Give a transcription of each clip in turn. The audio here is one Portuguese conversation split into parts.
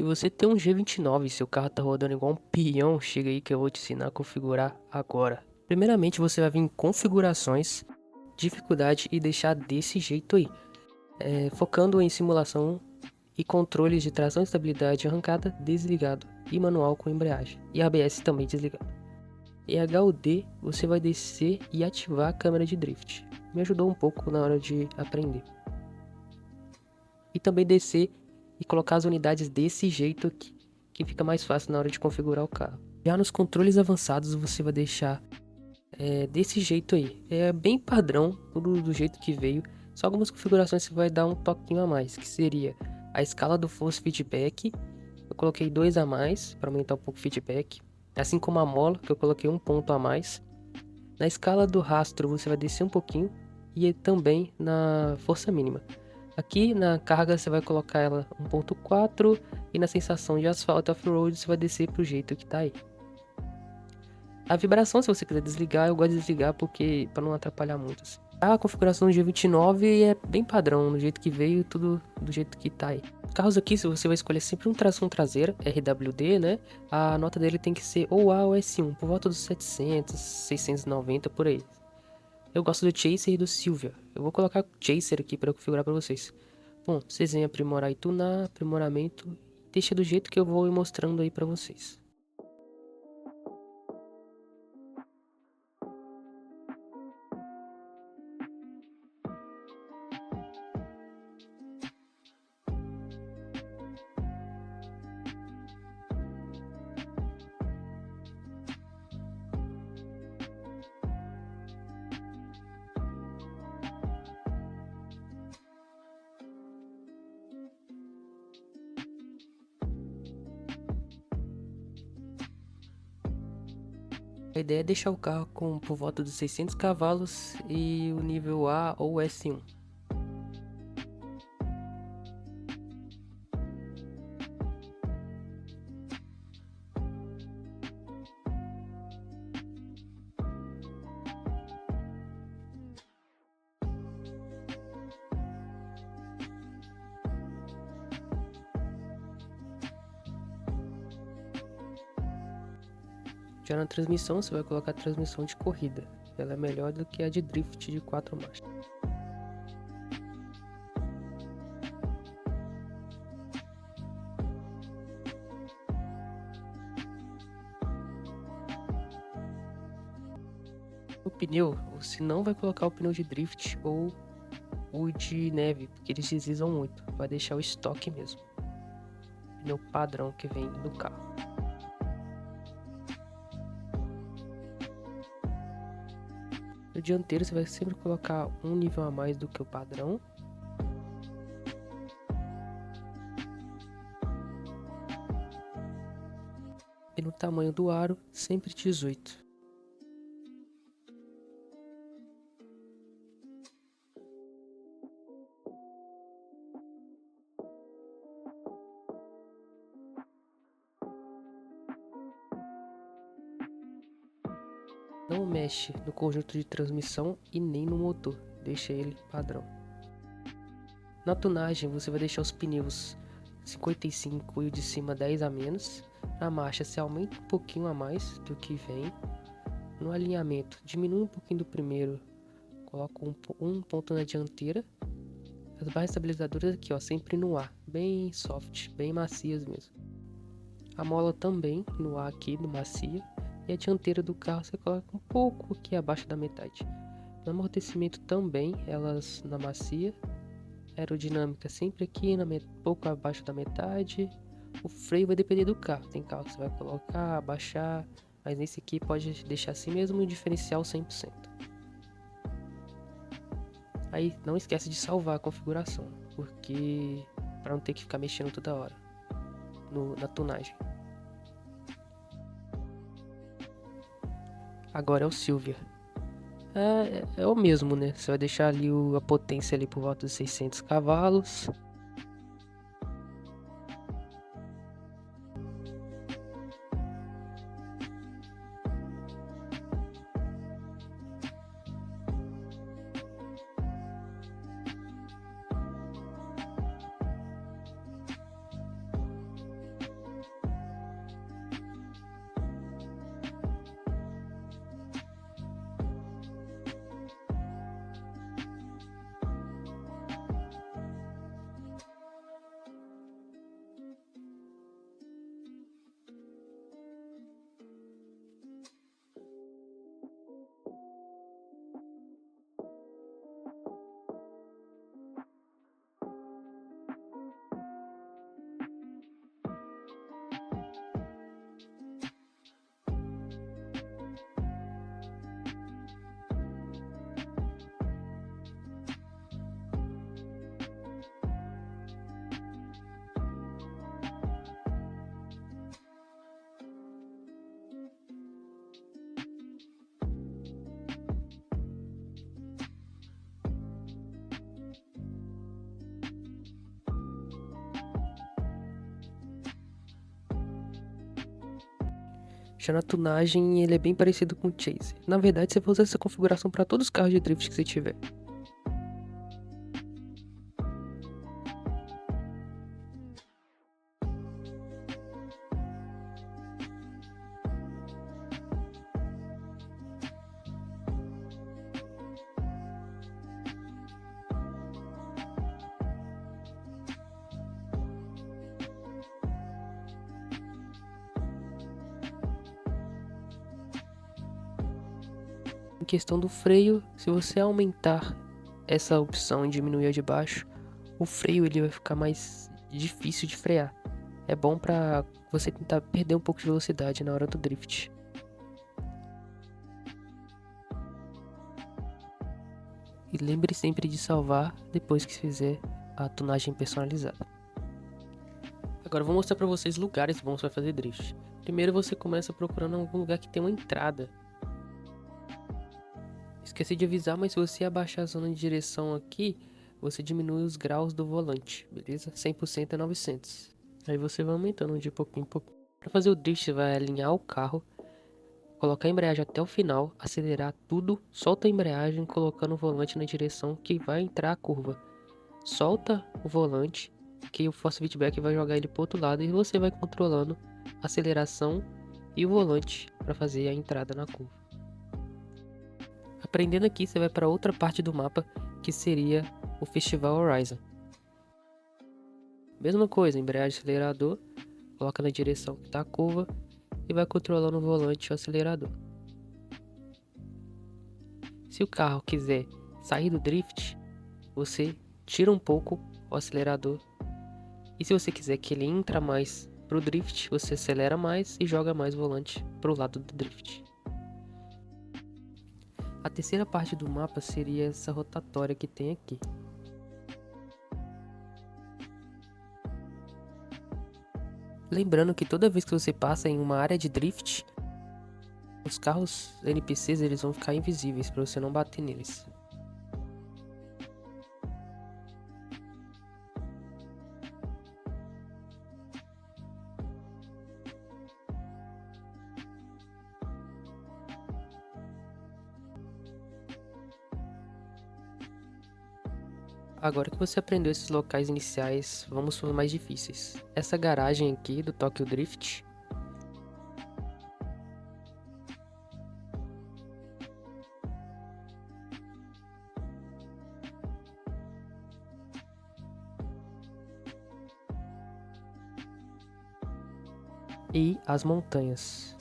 Se você tem um G29 e seu carro tá rodando igual um peão, chega aí que eu vou te ensinar a configurar agora. Primeiramente, você vai vir em configurações, dificuldade e deixar desse jeito aí, focando em simulação e controles de tração, estabilidade, arrancada desligado e manual com embreagem e ABS também desligado. Em HUD, você vai descer e ativar a câmera de drift. Me ajudou um pouco na hora de aprender. E também descer e colocar as unidades desse jeito aqui, que fica mais fácil na hora de configurar o carro. Já nos controles avançados você vai deixar desse jeito aí. É bem padrão, tudo do jeito que veio. Só algumas configurações você vai dar um toquinho a mais, que seria a escala do force feedback. Eu coloquei 2 a mais para aumentar um pouco o feedback. Assim como a mola, que eu coloquei um ponto a mais. Na escala do rastro você vai descer um pouquinho. E também na força mínima. Aqui na carga você vai colocar ela 1.4 e na sensação de asfalto off-road você vai descer pro jeito que tá aí. A vibração, se você quiser desligar, eu gosto de desligar porque para não atrapalhar muito. Assim. A configuração do G29 é bem padrão, do jeito que veio, tudo do jeito que tá aí. Os carros aqui, se você vai escolher sempre um tração traseira, RWD, né? A nota dele tem que ser ou A ou S1, por volta dos 700, 690 por aí. Eu gosto do Chaser e do Silvia. Eu vou colocar o Chaser aqui para configurar para vocês. Bom, vocês vêm aprimorar e tunar, aprimoramento, deixa do jeito que eu vou mostrando aí para vocês. A ideia é deixar o carro com por volta dos 600 cavalos e o nível A ou S1. Já na transmissão você vai colocar a transmissão de corrida. Ela é melhor do que a de drift de 4 marchas. O pneu, você não vai colocar o pneu de drift ou o de neve, porque eles deslizam muito. Vai deixar o estoque mesmo. Pneu padrão que vem no carro. No dianteiro você vai sempre colocar um nível a mais do que o padrão. E no tamanho do aro, sempre 18. Não mexe no conjunto de transmissão e nem no motor, deixa ele padrão. Na tunagem você vai deixar os pneus 55 e o de cima 10 a menos. Na marcha você aumenta um pouquinho a mais do que vem. No alinhamento diminui um pouquinho do primeiro, coloca um ponto na dianteira. As barras estabilizadoras aqui, ó, sempre no ar, bem soft, bem macias mesmo. A mola também no ar aqui, no macia. E a dianteira do carro você coloca um pouco aqui abaixo da metade. No amortecimento também, elas na macia. Aerodinâmica sempre aqui, pouco abaixo da metade. O freio vai depender do carro. Tem carro que você vai colocar, abaixar. Mas nesse aqui pode deixar assim mesmo e o diferencial 100%. Aí não esquece de salvar a configuração, porque para não ter que ficar mexendo toda hora na tunagem. Agora é o Silvia. É o mesmo, né? Você vai deixar ali a potência ali por volta de 600 cavalos. Já na tunagem, ele é bem parecido com o Chase. Na verdade, você vai usar essa configuração para todos os carros de drift que você tiver. Em questão do freio, se você aumentar essa opção e diminuir a de baixo, o freio ele vai ficar mais difícil de frear. É bom para você tentar perder um pouco de velocidade na hora do drift. E lembre sempre de salvar depois que fizer a tunagem personalizada. Agora eu vou mostrar para vocês lugares bons para fazer drift. Primeiro você começa procurando algum lugar que tem uma entrada. Esqueci de avisar, mas se você abaixar a zona de direção aqui, você diminui os graus do volante, beleza? 100% é 900. Aí você vai aumentando de pouquinho em pouquinho. Para fazer o drift, você vai alinhar o carro, colocar a embreagem até o final, acelerar tudo, solta a embreagem, colocando o volante na direção que vai entrar a curva. Solta o volante, que o force feedback vai jogar ele pro outro lado, e você vai controlando a aceleração e o volante para fazer a entrada na curva. Aprendendo aqui, você vai para outra parte do mapa, que seria o Festival Horizon. Mesma coisa, embreagem, acelerador, coloca na direção que está a curva e vai controlando o volante e o acelerador. Se o carro quiser sair do drift, você tira um pouco o acelerador. E se você quiser que ele entre mais pro drift, você acelera mais e joga mais o volante pro lado do drift. A terceira parte do mapa seria essa rotatória que tem aqui. Lembrando que toda vez que você passa em uma área de drift, os carros NPCs eles vão ficar invisíveis para você não bater neles. Agora que você aprendeu esses locais iniciais, vamos para os mais difíceis. Essa garagem aqui do Tokyo Drift. E as montanhas.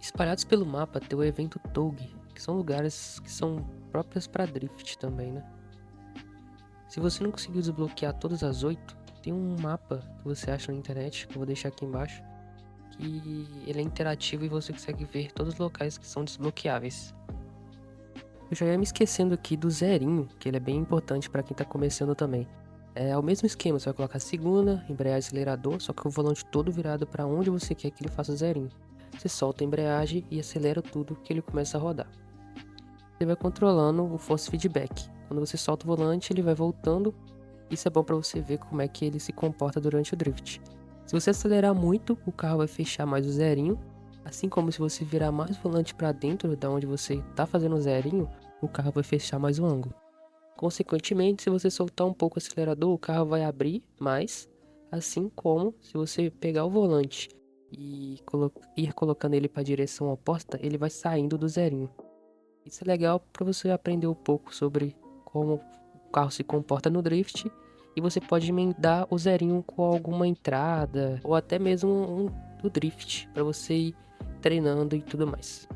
Espalhados pelo mapa tem o evento Toug, que são lugares que são próprios para drift também, né? Se você não conseguiu desbloquear todas as 8, tem um mapa que você acha na internet, que eu vou deixar aqui embaixo, que ele é interativo e você consegue ver todos os locais que são desbloqueáveis. Eu já ia me esquecendo aqui do zerinho, que ele é bem importante para quem tá começando também. É o mesmo esquema, você vai colocar segunda, embreagem, acelerador, só que o volante todo virado para onde você quer que ele faça o zerinho. Você solta a embreagem e acelera tudo que ele começa a rodar. Você vai controlando o force feedback. Quando você solta o volante, ele vai voltando. Isso é bom para você ver como é que ele se comporta durante o drift. Se você acelerar muito, o carro vai fechar mais o zerinho. Assim como se você virar mais o volante para dentro da onde você está fazendo o zerinho, o carro vai fechar mais o ângulo. Consequentemente, se você soltar um pouco o acelerador, o carro vai abrir mais, Assim como se você pegar o volante e ir colocando ele para a direção oposta, ele vai saindo do zerinho. Isso é legal para você aprender um pouco sobre como o carro se comporta no drift. E você pode emendar o zerinho com alguma entrada ou até mesmo do drift para você ir treinando e tudo mais.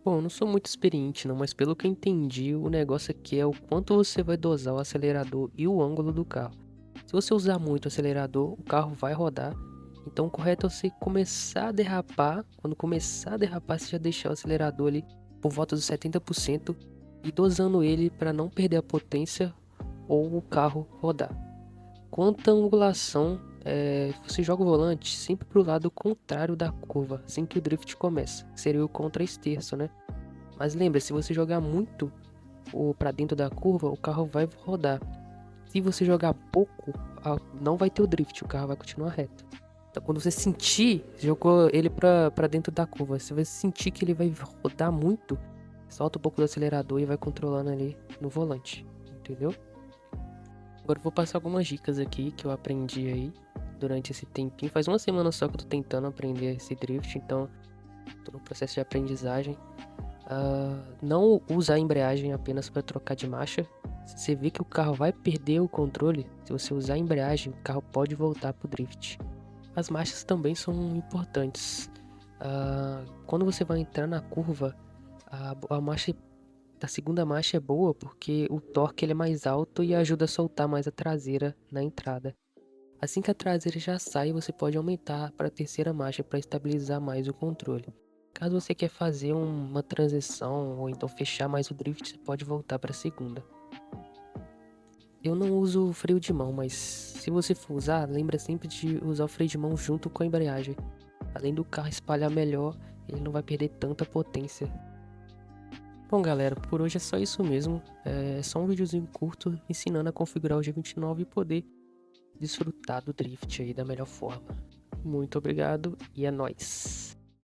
Bom, eu não sou muito experiente não, mas pelo que eu entendi, o negócio aqui é o quanto você vai dosar o acelerador e o ângulo do carro. Se você usar muito o acelerador, o carro vai rodar. Então o correto é você começar a derrapar. Quando começar a derrapar, você já deixar o acelerador ali por volta dos 70% e dosando ele para não perder a potência ou o carro rodar. Quanto à angulação, você joga o volante sempre para o lado contrário da curva, assim que o drift começa, que seria o contra-esterço, né? Mas lembra, se você jogar muito para dentro da curva, o carro vai rodar. Se você jogar pouco, não vai ter o drift, o carro vai continuar reto. Então quando você sentir, jogou ele para dentro da curva, você vai sentir que ele vai rodar muito, solta um pouco do acelerador e vai controlando ali no volante, entendeu? Agora eu vou passar algumas dicas aqui que eu aprendi aí durante esse tempinho. Faz uma semana só que eu tô tentando aprender esse drift, então tô no processo de aprendizagem. Não usar a embreagem apenas para trocar de marcha. Se você vê que o carro vai perder o controle, se você usar a embreagem, o carro pode voltar pro drift. As marchas também são importantes. Quando você vai entrar na curva, a marcha da segunda marcha é boa porque o torque ele é mais alto e ajuda a soltar mais a traseira na entrada. Assim que a traseira já sai, você pode aumentar para a terceira marcha para estabilizar mais o controle. Caso você quer fazer uma transição ou então fechar mais o drift, você pode voltar para a segunda. Eu não uso freio de mão, mas se você for usar, lembra sempre de usar o freio de mão junto com a embreagem. Além do carro espalhar melhor, ele não vai perder tanta potência. Bom galera, por hoje é só isso mesmo. É só um videozinho curto ensinando a configurar o G29 e poder desfrutar do drift aí da melhor forma. Muito obrigado e é nóis!